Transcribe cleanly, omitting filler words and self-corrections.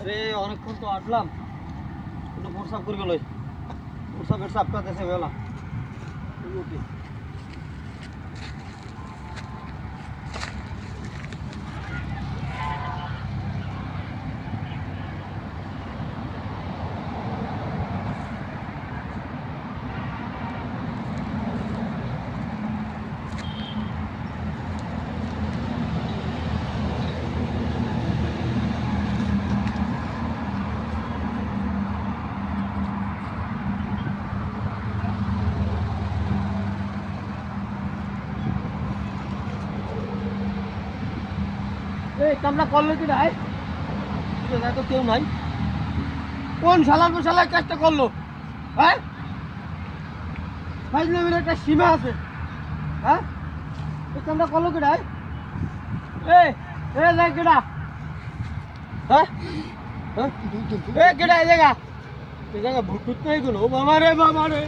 আরে অনেকক্ষণ তো আটলাম, একটু প্রসাব করে গেল, প্রসাবের সাপটা দেশে গেলাম। এই কামনা করলো কি নাই? তো কেউ নাই। কোন শালার মশালায় কাজটা করলো? হ্যাঁ, ফাইজলামের একটা সীমা আছে। হ্যাঁ, এই কামটা করলো কি নাই? এ এ দেখ কেডা? হ্যাঁ হ্যাঁ, এ কেডা? এই জায়গা ভুটুত নাই গুলো, বাবা রে বাবা রে।